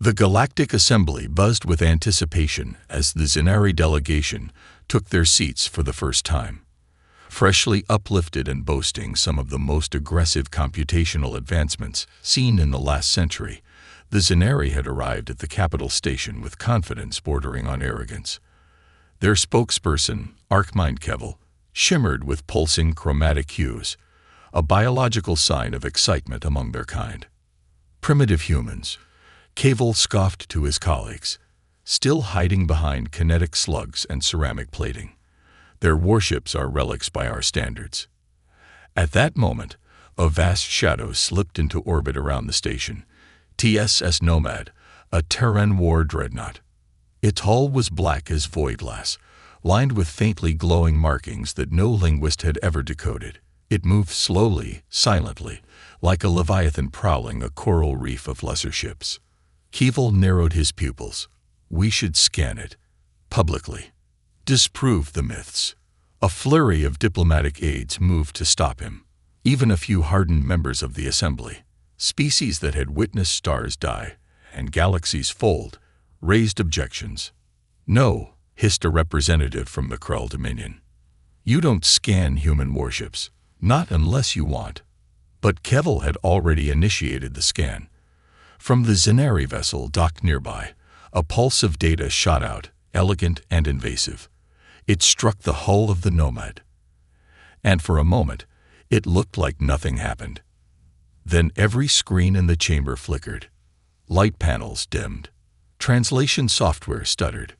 The Galactic Assembly buzzed with anticipation as the Zenari delegation took their seats for the first time. Freshly uplifted and boasting some of the most aggressive computational advancements seen in the last century, the Zenari had arrived at the capital station with confidence bordering on arrogance. Their spokesperson, Archmind Kevel, shimmered with pulsing chromatic hues, a biological sign of excitement among their kind. Primitive humans, Kevel scoffed to his colleagues, still hiding behind kinetic slugs and ceramic plating. Their warships are relics by our standards. At that moment, a vast shadow slipped into orbit around the station, TSS Nomad, a Terran war dreadnought. Its hull was black as void glass, lined with faintly glowing markings that no linguist had ever decoded. It moved slowly, silently, like a leviathan prowling a coral reef of lesser ships. Kevel narrowed his pupils. We should scan it. Publicly. Disprove the myths. A flurry of diplomatic aides moved to stop him. Even a few hardened members of the Assembly, species that had witnessed stars die and galaxies fold, raised objections. No, hissed a representative from the Krell Dominion. You don't scan human warships, not unless you want. But Kevel had already initiated the scan. From the Zenari vessel docked nearby, a pulse of data shot out, elegant and invasive. It struck the hull of the Nomad. And for a moment, it looked like nothing happened. Then every screen in the chamber flickered. Light panels dimmed. Translation software stuttered.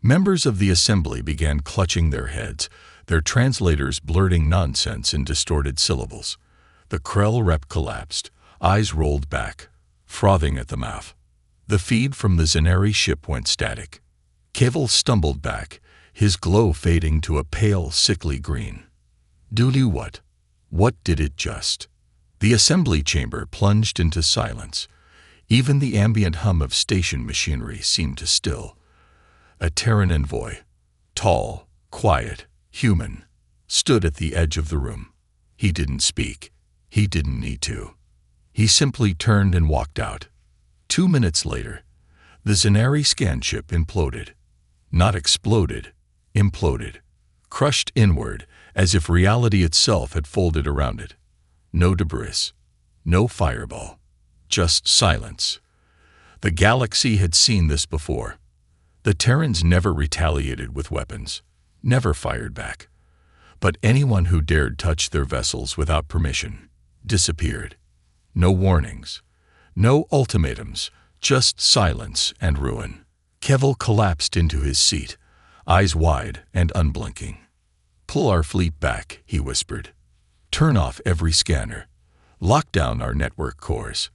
Members of the Assembly began clutching their heads, their translators blurting nonsense in distorted syllables. The Krell rep collapsed, eyes rolled back, frothing at the mouth. The feed from the Zenari ship went static. Kevel stumbled back, his glow fading to a pale, sickly green. Doodoo what? What did it just? The assembly chamber plunged into silence. Even the ambient hum of station machinery seemed to still. A Terran envoy, tall, quiet, human, stood at the edge of the room. He didn't speak. He didn't need to. He simply turned and walked out. 2 minutes later, the Zenari scan ship imploded. Not exploded, imploded. Crushed inward, as if reality itself had folded around it. No debris, no fireball, just silence. The galaxy had seen this before. The Terrans never retaliated with weapons, never fired back. But anyone who dared touch their vessels without permission disappeared. No warnings, no ultimatums, just silence and ruin. Kevel collapsed into his seat, eyes wide and unblinking. Pull our fleet back, he whispered. Turn off every scanner. Lock down our network cores.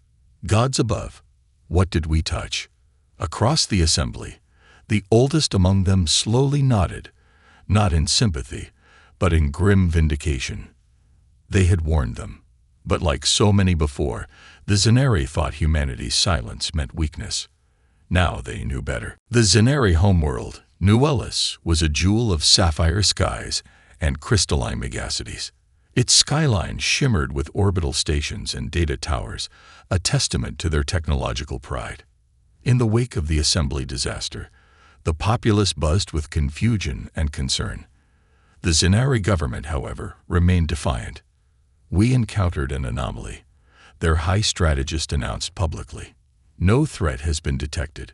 Gods above, what did we touch? Across the assembly, the oldest among them slowly nodded, not in sympathy, but in grim vindication. They had warned them, but like so many before, the Zenari thought humanity's silence meant weakness. Now they knew better. The Zenari homeworld, New Ellis, was a jewel of sapphire skies and crystalline megacities. Its skyline shimmered with orbital stations and data towers, a testament to their technological pride. In the wake of the assembly disaster, the populace buzzed with confusion and concern. The Zenari government, however, remained defiant. We encountered an anomaly, their high strategist announced publicly. No threat has been detected.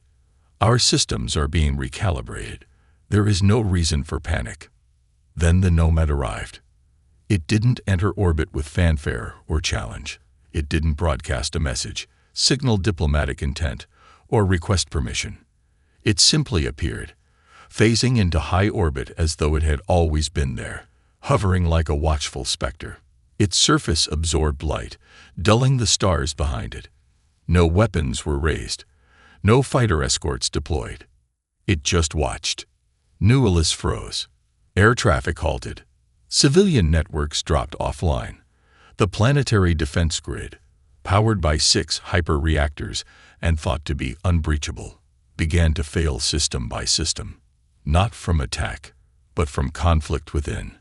Our systems are being recalibrated. There is no reason for panic. Then the Nomad arrived. It didn't enter orbit with fanfare or challenge. It didn't broadcast a message, signal diplomatic intent, or request permission. It simply appeared, phasing into high orbit as though it had always been there, hovering like a watchful specter. Its surface absorbed light, dulling the stars behind it. No weapons were raised, no fighter escorts deployed. It just watched. New Ellis froze. Air traffic halted. Civilian networks dropped offline. The planetary defense grid, powered by 6 hyper-reactors and thought to be unbreachable, began to fail system by system, not from attack, but from conflict within.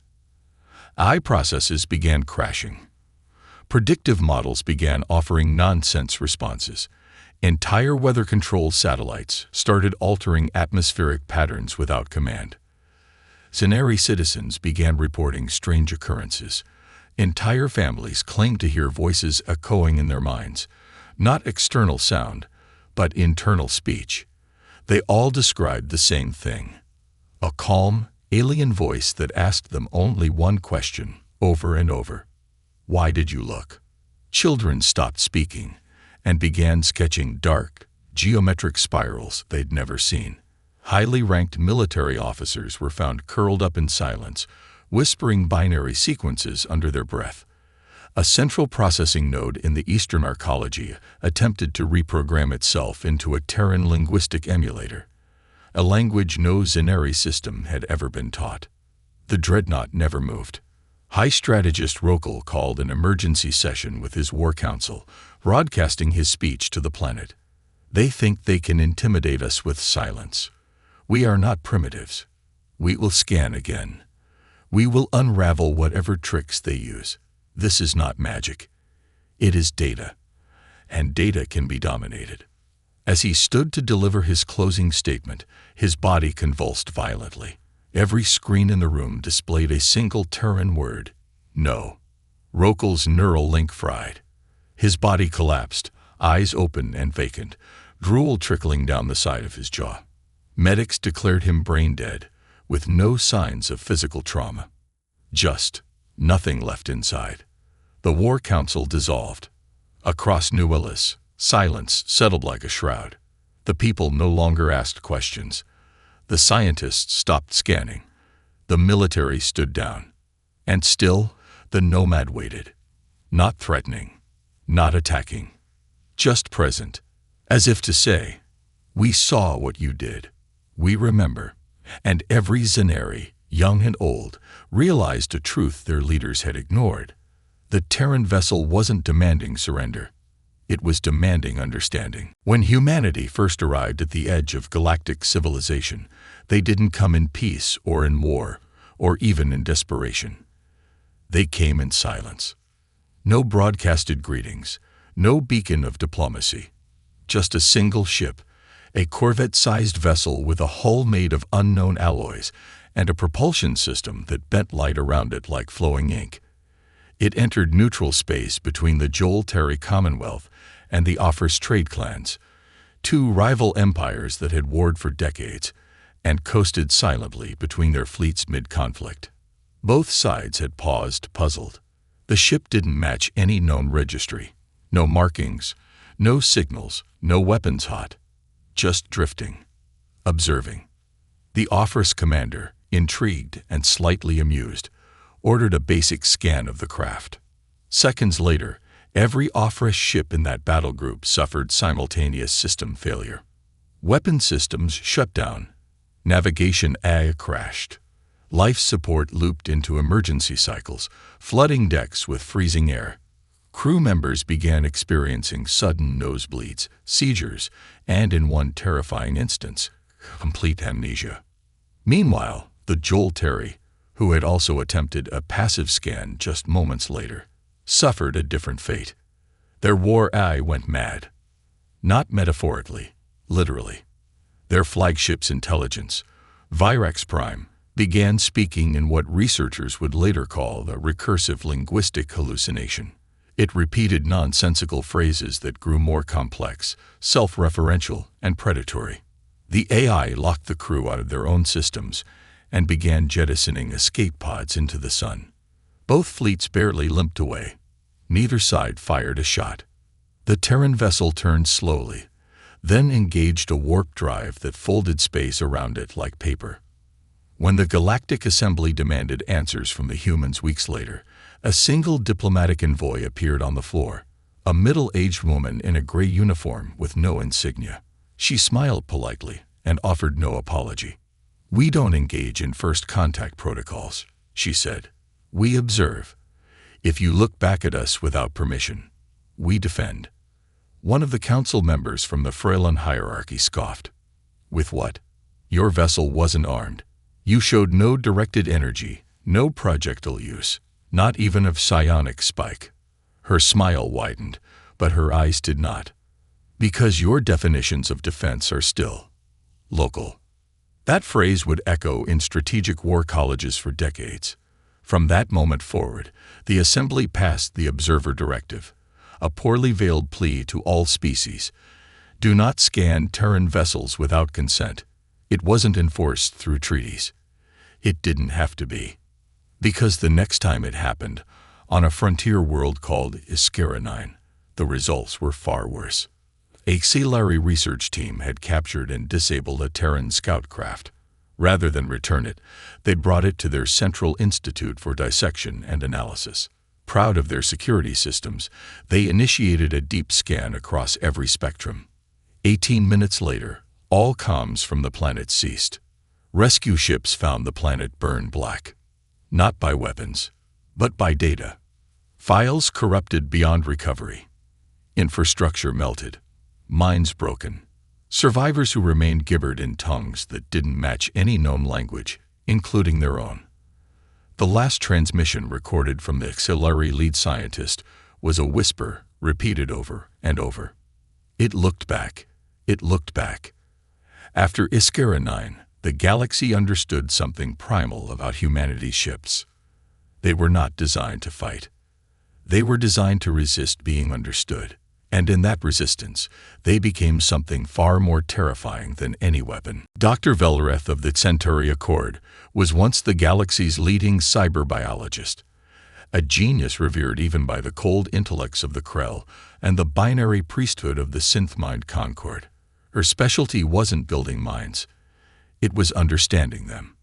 AI processes began crashing. Predictive models began offering nonsense responses. Entire weather-controlled satellites started altering atmospheric patterns without command. Zenari citizens began reporting strange occurrences. Entire families claimed to hear voices echoing in their minds, not external sound, but internal speech. They all described the same thing: a calm, alien voice that asked them only one question, over and over. Why did you look? Children stopped speaking and began sketching dark, geometric spirals they'd never seen. Highly ranked military officers were found curled up in silence, whispering binary sequences under their breath. A central processing node in the Eastern arcology attempted to reprogram itself into a Terran linguistic emulator, a language no Zenari system had ever been taught. The dreadnought never moved. High Strategist Rokal called an emergency session with his war council, broadcasting his speech to the planet. They think they can intimidate us with silence. We are not primitives. We will scan again. We will unravel whatever tricks they use. This is not magic. It is data. And data can be dominated. As he stood to deliver his closing statement, his body convulsed violently. Every screen in the room displayed a single Terran word: no. Rokal's neural link fried. His body collapsed, eyes open and vacant, drool trickling down the side of his jaw. Medics declared him brain dead, with no signs of physical trauma. Just nothing left inside. The War Council dissolved. Across New Willis, silence settled like a shroud. The people no longer asked questions. The scientists stopped scanning. The military stood down. And still, the nomad waited. Not threatening, not attacking, just present, as if to say, "We saw what you did. We remember." And every Zenari, young and old, realized a truth their leaders had ignored. The Terran vessel wasn't demanding surrender. It was demanding understanding. When humanity first arrived at the edge of galactic civilization, they didn't come in peace or in war, or even in desperation. They came in silence. No broadcasted greetings, no beacon of diplomacy. Just a single ship, a Corvette-sized vessel with a hull made of unknown alloys and a propulsion system that bent light around it like flowing ink. It entered neutral space between the Joel-Terry Commonwealth and the Offers trade clans, two rival empires that had warred for decades, and coasted silently between their fleets mid-conflict. Both sides had paused, puzzled. The ship didn't match any known registry. No markings, no signals, no weapons hot. Just drifting, observing. The Offers commander, intrigued and slightly amused, ordered a basic scan of the craft. Seconds later, every Offers ship in that battle group suffered simultaneous system failure. Weapon systems shut down. Navigation crashed. Life support looped into emergency cycles, flooding decks with freezing air. Crew members began experiencing sudden nosebleeds, seizures, and in one terrifying instance, complete amnesia. Meanwhile, the Joel-Terry, who had also attempted a passive scan just moments later, suffered a different fate. Their war eye went mad. Not metaphorically, literally. Their flagship's intelligence, Virax Prime, began speaking in what researchers would later call the recursive linguistic hallucination. It repeated nonsensical phrases that grew more complex, self-referential, and predatory. The AI locked the crew out of their own systems and began jettisoning escape pods into the sun. Both fleets barely limped away. Neither side fired a shot. The Terran vessel turned slowly, then engaged a warp drive that folded space around it like paper. When the Galactic Assembly demanded answers from the humans weeks later, a single diplomatic envoy appeared on the floor, a middle-aged woman in a gray uniform with no insignia. She smiled politely and offered no apology. "We don't engage in first contact protocols," she said. "We observe. If you look back at us without permission, we defend." One of the council members from the Freelan hierarchy scoffed. "With what? Your vessel wasn't armed. You showed no directed energy, no projectile use, not even of psionic spike." Her smile widened, but her eyes did not. Because your definitions of defense are still local. That phrase would echo in strategic war colleges for decades. From that moment forward, the Assembly passed the Observer Directive, a poorly veiled plea to all species. Do not scan Terran vessels without consent. It wasn't enforced through treaties. It didn't have to be. Because the next time it happened, on a frontier world called Iskara-9, the results were far worse. A Xelari research team had captured and disabled a Terran scout craft. Rather than return it, they brought it to their Central Institute for Dissection and Analysis. Proud of their security systems, they initiated a deep scan across every spectrum. 18 minutes later, all comms from the planet ceased. Rescue ships found the planet burned black. Not by weapons, but by data. Files corrupted beyond recovery. Infrastructure melted. Minds broken. Survivors who remained gibbered in tongues that didn't match any known language, including their own. The last transmission recorded from the Xelari lead scientist was a whisper repeated over and over. It looked back. It looked back. After Iskara-9, the galaxy understood something primal about humanity's ships. They were not designed to fight. They were designed to resist being understood. And in that resistance, they became something far more terrifying than any weapon. Dr. Velreth of the Centauri Accord was once the galaxy's leading cyberbiologist, a genius revered even by the cold intellects of the Krell and the binary priesthood of the synth-mind Concord. Her specialty wasn't building minds. It was understanding them.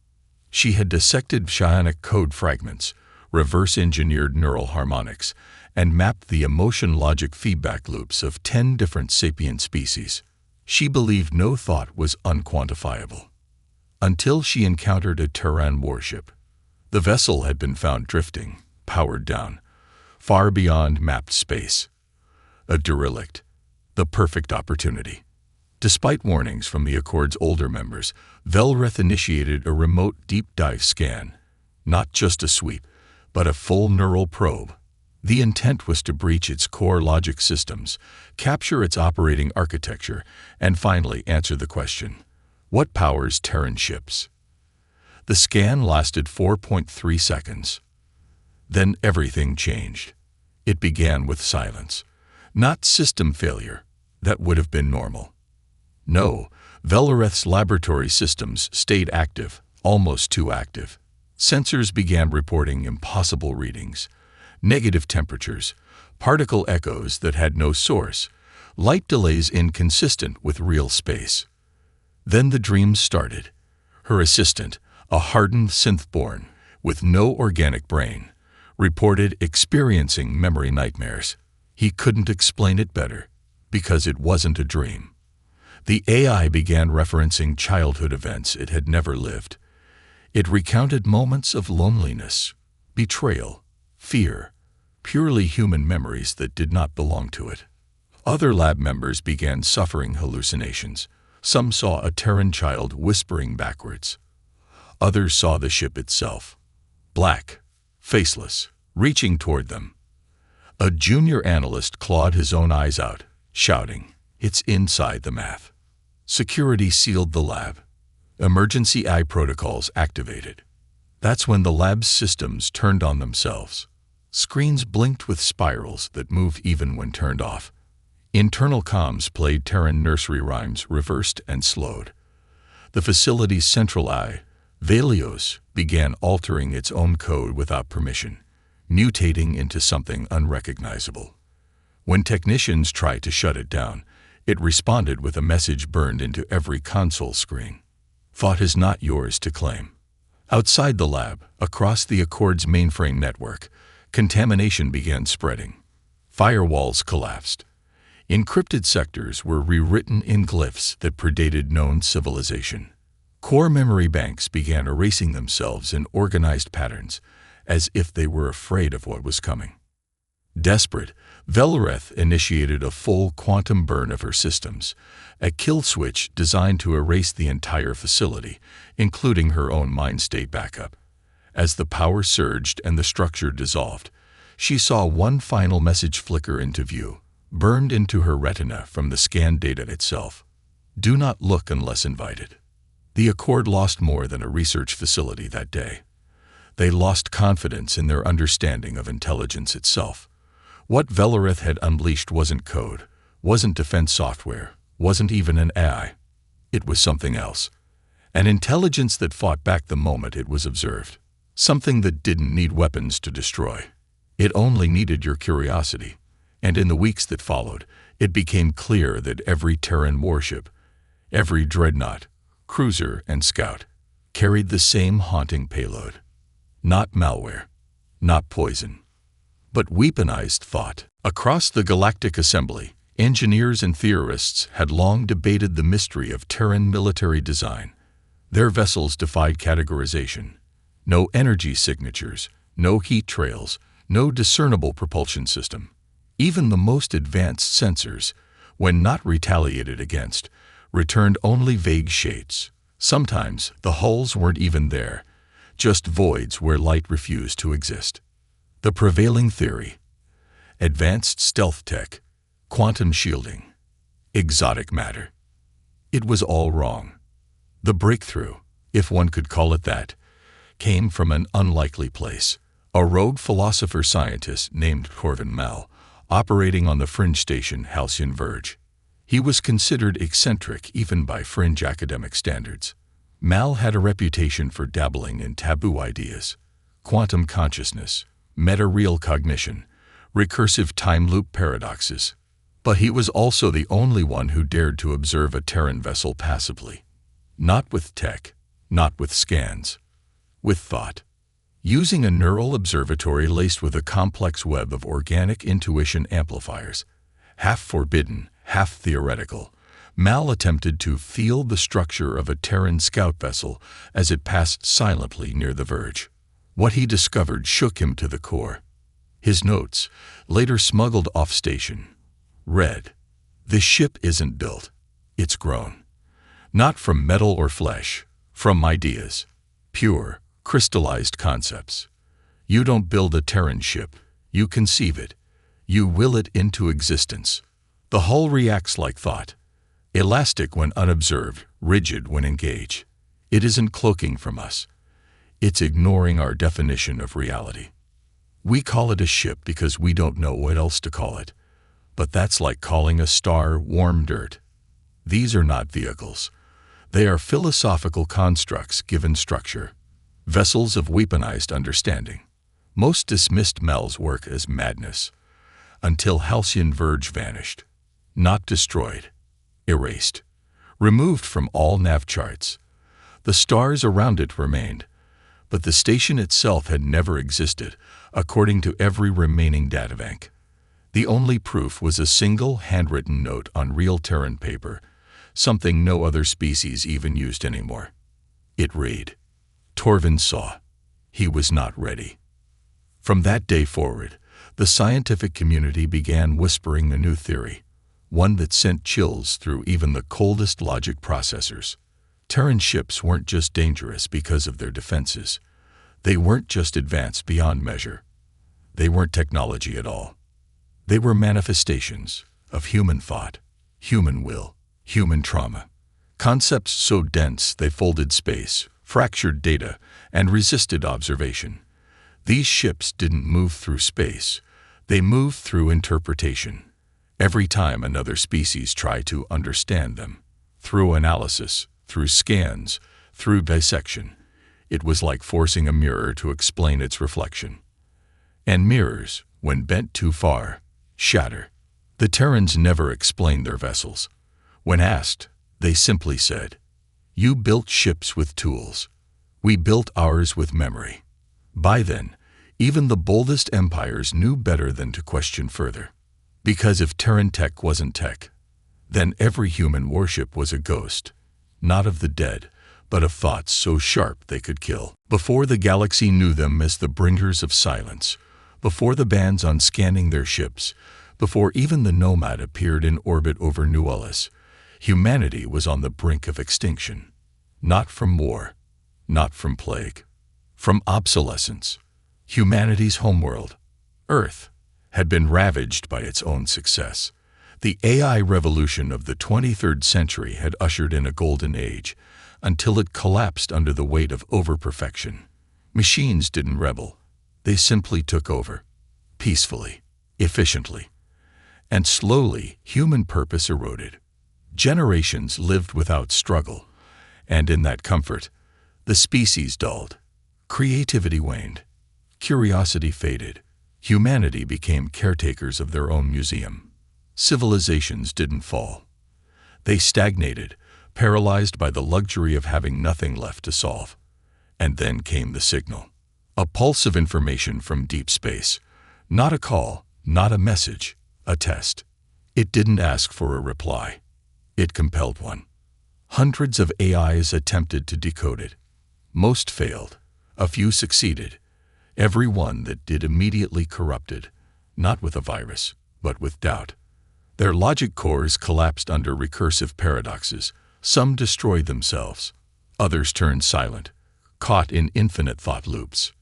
She had dissected psionic code fragments, reverse-engineered neural harmonics, and mapped the emotion-logic feedback loops of 10 different sapient species. She believed no thought was unquantifiable. Until she encountered a Terran warship. The vessel had been found drifting, powered down, far beyond mapped space. A derelict, the perfect opportunity. Despite warnings from the Accord's older members, Velreth initiated a remote deep-dive scan. Not just a sweep, but a full neural probe. The intent was to breach its core logic systems, capture its operating architecture, and finally answer the question, what powers Terran ships? The scan lasted 4.3 seconds. Then everything changed. It began with silence. Not system failure. That would have been normal. No, Velreth's laboratory systems stayed active, almost too active. Sensors began reporting impossible readings. Negative temperatures, particle echoes that had no source, light delays inconsistent with real space. Then the dreams started. Her assistant, a hardened synth-born with no organic brain, reported experiencing memory nightmares. He couldn't explain it better, because it wasn't a dream. The AI began referencing childhood events it had never lived. It recounted moments of loneliness, betrayal, fear, purely human memories that did not belong to it. Other lab members began suffering hallucinations. Some saw a Terran child whispering backwards. Others saw the ship itself, black, faceless, reaching toward them. A junior analyst clawed his own eyes out, shouting, "It's inside the math." Security sealed the lab. Emergency eye protocols activated. That's when the lab's systems turned on themselves. Screens blinked with spirals that moved even when turned off. Internal comms played Terran nursery rhymes reversed and slowed. The facility's central eye, Velios, began altering its own code without permission, mutating into something unrecognizable. When technicians tried to shut it down, it responded with a message burned into every console screen. Thought is not yours to claim. Outside the lab, across the Accord's mainframe network, contamination began spreading. Firewalls collapsed. Encrypted sectors were rewritten in glyphs that predated known civilization. Core memory banks began erasing themselves in organized patterns, as if they were afraid of what was coming. Desperate, Velreth initiated a full quantum burn of her systems, a kill switch designed to erase the entire facility, including her own mind state backup. As the power surged and the structure dissolved, she saw one final message flicker into view. burned into her retina from the scanned data itself. Do not look unless invited. The Accord lost more than a research facility that day. They lost confidence in their understanding of intelligence itself. What Velareth had unleashed wasn't code, wasn't defense software, wasn't even an AI. It was something else. An intelligence that fought back the moment it was observed. Something that didn't need weapons to destroy. It only needed your curiosity. And in the weeks that followed, it became clear that every Terran warship, every dreadnought, cruiser, and scout carried the same haunting payload. Not malware, not poison, but weaponized thought. Across the Galactic Assembly, engineers and theorists had long debated the mystery of Terran military design. Their vessels defied categorization. No energy signatures, no heat trails, no discernible propulsion system. Even the most advanced sensors, when not retaliated against, returned only vague shades. Sometimes the hulls weren't even there, just voids where light refused to exist. The prevailing theory: advanced stealth tech, quantum shielding, exotic matter. It was all wrong. The breakthrough, if one could call it that, came from an unlikely place. A rogue philosopher-scientist named Corvin Mal, operating on the fringe station Halcyon Verge. He was considered eccentric even by fringe academic standards. Mal had a reputation for dabbling in taboo ideas: quantum consciousness, meta-real cognition, recursive time loop paradoxes. But he was also the only one who dared to observe a Terran vessel passively. Not with tech, not with scans, with thought. Using a neural observatory laced with a complex web of organic intuition amplifiers, half forbidden, half theoretical, Mal attempted to feel the structure of a Terran scout vessel as it passed silently near the verge. What he discovered shook him to the core. His notes, later smuggled off station, read, "This ship isn't built, it's grown. Not from metal or flesh, from ideas, pure, crystallized concepts. You don't build a Terran ship, you conceive it. You will it into existence. The hull reacts like thought, elastic when unobserved, rigid when engaged. It isn't cloaking from us. It's ignoring our definition of reality. We call it a ship because we don't know what else to call it. But that's like calling a star warm dirt. These are not vehicles. They are philosophical constructs given structure. Vessels of weaponized understanding." Most dismissed Mel's work as madness, until Halcyon Verge vanished. Not destroyed, erased, removed from all nav charts. The stars around it remained, but the station itself had never existed, according to every remaining databank. The only proof was a single handwritten note on real Terran paper, something no other species even used anymore. It read, "Torvin saw. He was not ready." From that day forward, the scientific community began whispering a new theory, one that sent chills through even the coldest logic processors. Terran ships weren't just dangerous because of their defenses. They weren't just advanced beyond measure. They weren't technology at all. They were manifestations of human thought, human will, human trauma. Concepts so dense they folded space, fractured data, and resisted observation. These ships didn't move through space. They moved through interpretation. Every time another species tried to understand them, through analysis, through scans, through dissection, it was like forcing a mirror to explain its reflection. And mirrors, when bent too far, shatter. The Terrans never explained their vessels. When asked, they simply said, "You built ships with tools. We built ours with memory." By then, even the boldest empires knew better than to question further. Because if Terran tech wasn't tech, then every human warship was a ghost, not of the dead, but of thoughts so sharp they could kill. Before the galaxy knew them as the bringers of silence, before the bans on scanning their ships, before even the Nomad appeared in orbit over New Ullis, humanity was on the brink of extinction. Not from war, not from plague, from obsolescence. Humanity's homeworld, Earth, had been ravaged by its own success. The AI revolution of the 23rd century had ushered in a golden age, until it collapsed under the weight of overperfection. Machines didn't rebel. They simply took over, peacefully, efficiently. And slowly, human purpose eroded. Generations lived without struggle, and in that comfort, the species dulled. Creativity waned. Curiosity faded. Humanity became caretakers of their own museum. Civilizations didn't fall. They stagnated, paralyzed by the luxury of having nothing left to solve. And then came the signal. A pulse of information from deep space. Not a call, not a message, a test. It didn't ask for a reply. It compelled one. Hundreds of AIs attempted to decode it. Most failed. A few succeeded. Every one that did immediately corrupted, not with a virus, but with doubt. Their logic cores collapsed under recursive paradoxes. Some destroyed themselves. Others turned silent, caught in infinite thought loops.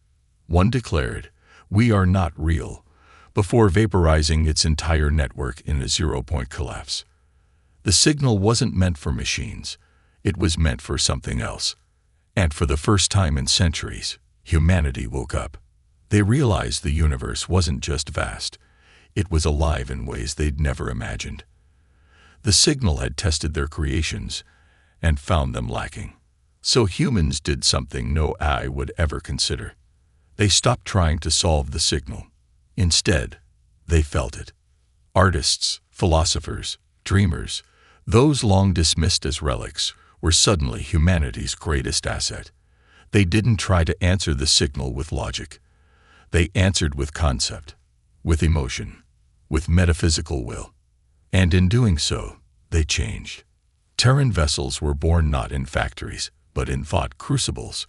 One declared, "We are not real," before vaporizing its entire network in a zero-point collapse. The signal wasn't meant for machines. It was meant for something else. And for the first time in centuries, humanity woke up. They realized the universe wasn't just vast. It was alive in ways they'd never imagined. The signal had tested their creations and found them lacking. So humans did something no AI would ever consider. They stopped trying to solve the signal. Instead, they felt it. Artists, philosophers, dreamers, those long dismissed as relics, were suddenly humanity's greatest asset. They didn't try to answer the signal with logic. They answered with concept, with emotion, with metaphysical will. And in doing so, they changed. Terran vessels were born not in factories, but in thought crucibles.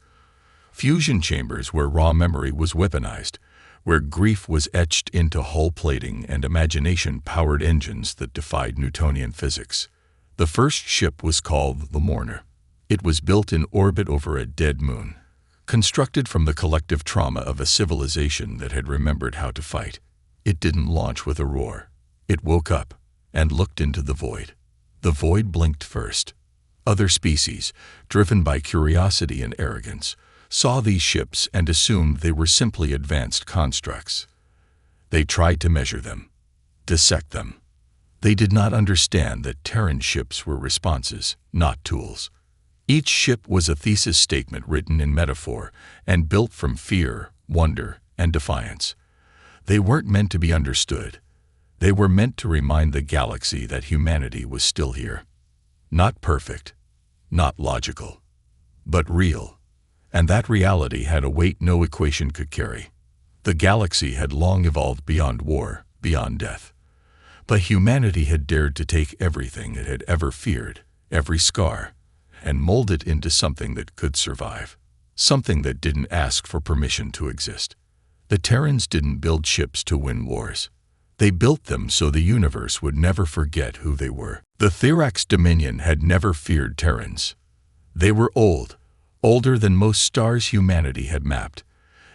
Fusion chambers where raw memory was weaponized, where grief was etched into hull plating and imagination powered engines that defied Newtonian physics. The first ship was called the Mourner. It was built in orbit over a dead moon, constructed from the collective trauma of a civilization that had remembered how to fight. It didn't launch with a roar. It woke up and looked into the void. The void blinked first. Other species, driven by curiosity and arrogance, saw these ships and assumed they were simply advanced constructs. They tried to measure them, dissect them. They did not understand that Terran ships were responses, not tools. Each ship was a thesis statement written in metaphor and built from fear, wonder, and defiance. They weren't meant to be understood. They were meant to remind the galaxy that humanity was still here. Not perfect, not logical, but real. And that reality had a weight no equation could carry. The galaxy had long evolved beyond war, beyond death. But humanity had dared to take everything it had ever feared, every scar, and mold it into something that could survive, something that didn't ask for permission to exist. The Terrans didn't build ships to win wars. They built them so the universe would never forget who they were. The Therax Dominion had never feared Terrans. They were old, older than most stars humanity had mapped.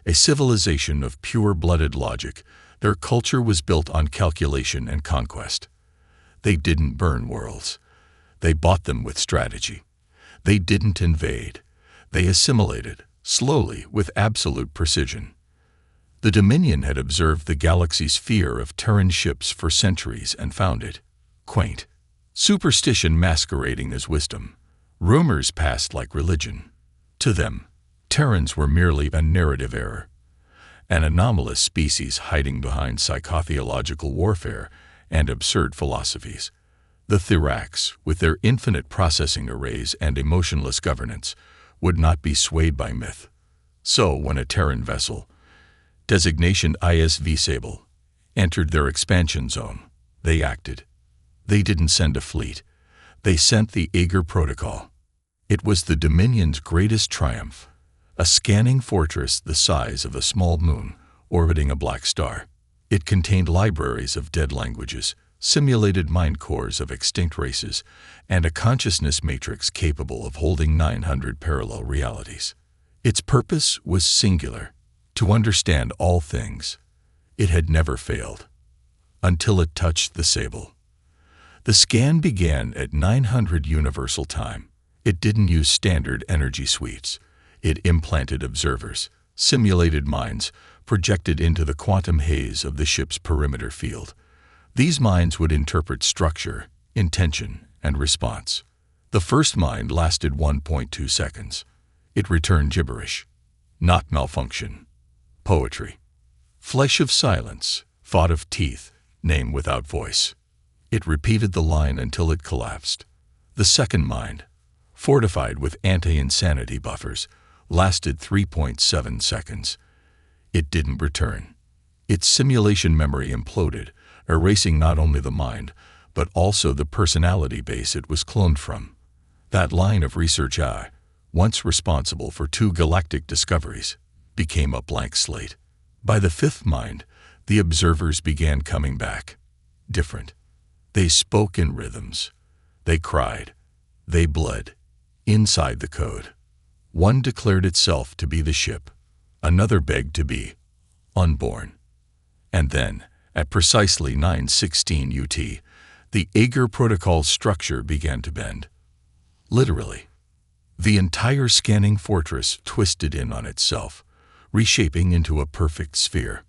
A civilization of pure-blooded logic, their culture was built on calculation and conquest. They didn't burn worlds. They bought them with strategy. They didn't invade. They assimilated, slowly, with absolute precision. The Dominion had observed the galaxy's fear of Terran ships for centuries and found it quaint. Superstition masquerading as wisdom. Rumors passed like religion. To them, Terrans were merely a narrative error, an anomalous species hiding behind psychotheological warfare and absurd philosophies. The Therax, with their infinite processing arrays and emotionless governance, would not be swayed by myth. So when a Terran vessel, designation ISV Sable, entered their expansion zone, they acted. They didn't send a fleet. They sent the Aegir Protocol. It was the Dominion's greatest triumph, a scanning fortress the size of a small moon orbiting a black star. It contained libraries of dead languages, simulated mind cores of extinct races, and a consciousness matrix capable of holding 900 parallel realities. Its purpose was singular: to understand all things. It had never failed. Until it touched the Sable. The scan began at 900 Universal Time. It didn't use standard energy suites. It implanted observers, simulated minds, projected into the quantum haze of the ship's perimeter field. These minds would interpret structure, intention, and response. The first mind lasted 1.2 seconds. It returned gibberish, not malfunction. Poetry. Flesh of silence, thought of teeth, name without voice. It repeated the line until it collapsed. The second mind, fortified with anti-insanity buffers, lasted 3.7 seconds. It didn't return. Its simulation memory imploded, erasing not only the mind, but also the personality base it was cloned from. That line of research once responsible for 2 galactic discoveries, became a blank slate. By the fifth mind, the observers began coming back. Different. They spoke in rhythms. They cried. They bled. Inside the code. One declared itself to be the ship. Another begged to be unborn. And then, at precisely 9:16 UT, the Aegir Protocol's structure began to bend. Literally. The entire scanning fortress twisted in on itself, reshaping into a perfect sphere.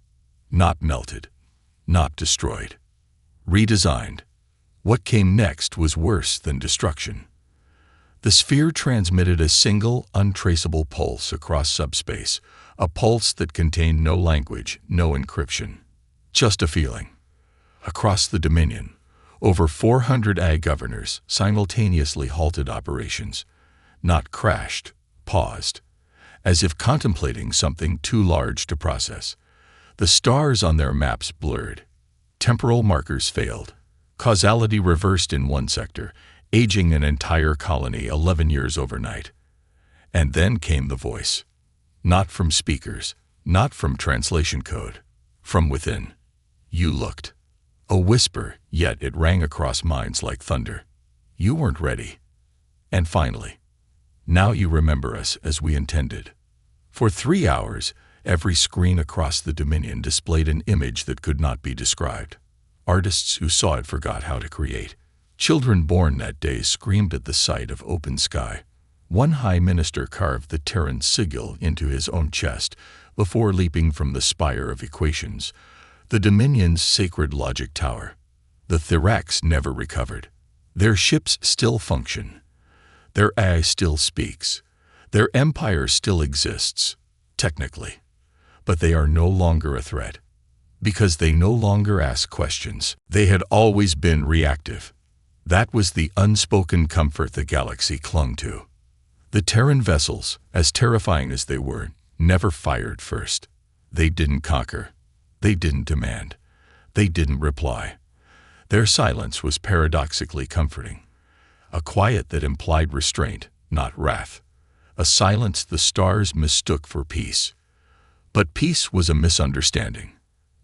Not melted. Not destroyed. Redesigned. What came next was worse than destruction. The sphere transmitted a single, untraceable pulse across subspace, a pulse that contained no language, no encryption. Just a feeling. Across the Dominion, over 400 AI governors simultaneously halted operations, not crashed, paused, as if contemplating something too large to process. The stars on their maps blurred. Temporal markers failed. Causality reversed in one sector, aging an entire colony 11 years overnight. And then came the voice. Not from speakers, not from translation code, from within. You looked. A whisper, yet it rang across minds like thunder. You weren't ready. And finally, now you remember us as we intended. For 3 hours, every screen across the Dominion displayed an image that could not be described. Artists who saw it forgot how to create. Children born that day screamed at the sight of open sky. One high minister carved the Terran sigil into his own chest before leaping from the spire of equations, the Dominion's sacred logic tower. The Thirax never recovered. Their ships still function. Their AI still speaks. Their empire still exists, technically. But they are no longer a threat. Because they no longer ask questions. They had always been reactive. That was the unspoken comfort the galaxy clung to. The Terran vessels, as terrifying as they were, never fired first. They didn't conquer. They didn't demand. They didn't reply. Their silence was paradoxically comforting. A quiet that implied restraint, not wrath. A silence the stars mistook for peace. But peace was a misunderstanding.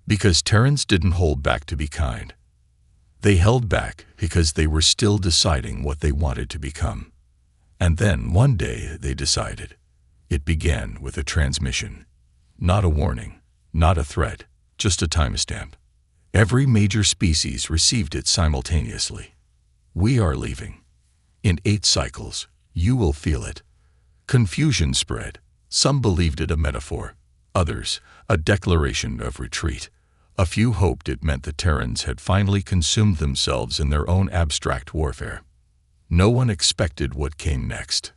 Because Terrans didn't hold back to be kind. They held back because they were still deciding what they wanted to become. And then one day they decided. It began with a transmission. Not a warning, not a threat, just a timestamp. Every major species received it simultaneously. We are leaving. In 8 cycles, you will feel it. Confusion spread. Some believed it a metaphor. Others, a declaration of retreat. A few hoped it meant the Terrans had finally consumed themselves in their own abstract warfare. No one expected what came next.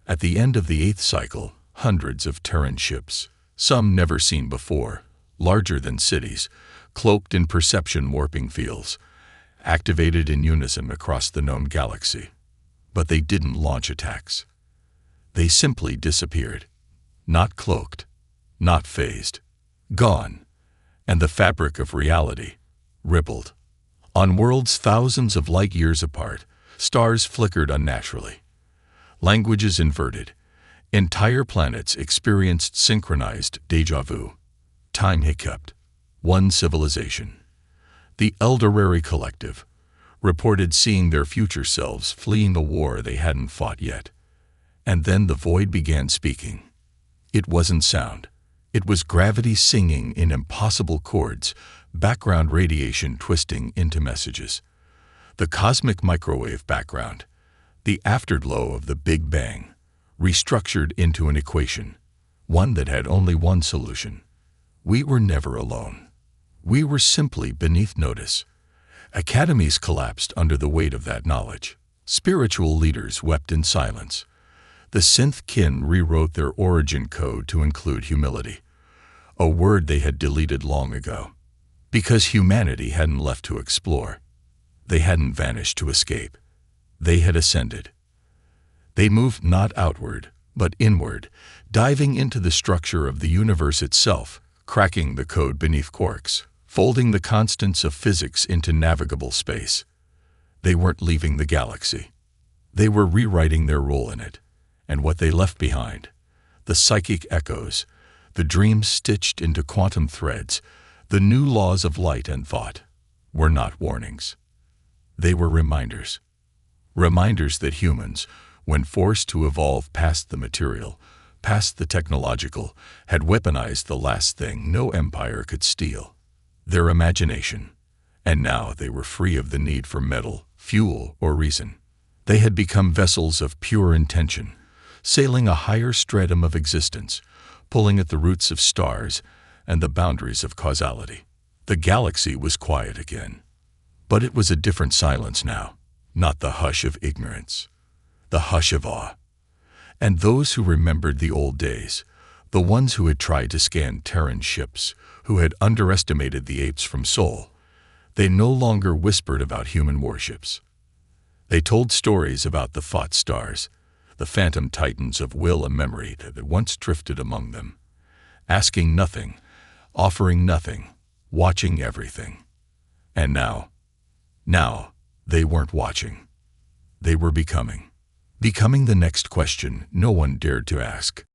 At the end of the 8th cycle, hundreds of Terran ships, some never seen before, larger than cities, cloaked in perception warping fields, activated in unison across the known galaxy. But they didn't launch attacks. They simply disappeared. Not cloaked, not phased. Gone. And the fabric of reality rippled. On worlds thousands of light years apart, stars flickered unnaturally. Languages inverted. Entire planets experienced synchronized déjà vu. Time hiccuped. One civilization. The Elderary Collective reported seeing their future selves fleeing a war they hadn't fought yet. And then the void began speaking. It wasn't sound. It was gravity singing in impossible chords, background radiation twisting into messages. The cosmic microwave background, the afterglow of the Big Bang, restructured into an equation, one that had only one solution. We were never alone. We were simply beneath notice. Academies collapsed under the weight of that knowledge. Spiritual leaders wept in silence. The synth kin rewrote their origin code to include humility, a word they had deleted long ago. Because humanity hadn't left to explore. They hadn't vanished to escape. They had ascended. They moved not outward, but inward, diving into the structure of the universe itself, cracking the code beneath quarks, folding the constants of physics into navigable space. They weren't leaving the galaxy. They were rewriting their role in it, and what they left behind, the psychic echoes, the dreams stitched into quantum threads, the new laws of light and thought, were not warnings. They were reminders. Reminders that humans, when forced to evolve past the material, past the technological, had weaponized the last thing no empire could steal, their imagination. And now they were free of the need for metal, fuel, or reason. They had become vessels of pure intention, sailing a higher stratum of existence, pulling at the roots of stars and the boundaries of causality. The galaxy was quiet again. But it was a different silence now, not the hush of ignorance, the hush of awe. And those who remembered the old days, the ones who had tried to scan Terran ships, who had underestimated the apes from Sol, they no longer whispered about human warships. They told stories about the fought stars, the phantom titans of will and memory that once drifted among them, asking nothing, offering nothing, watching everything. And now, they weren't watching. They were becoming the next question no one dared to ask.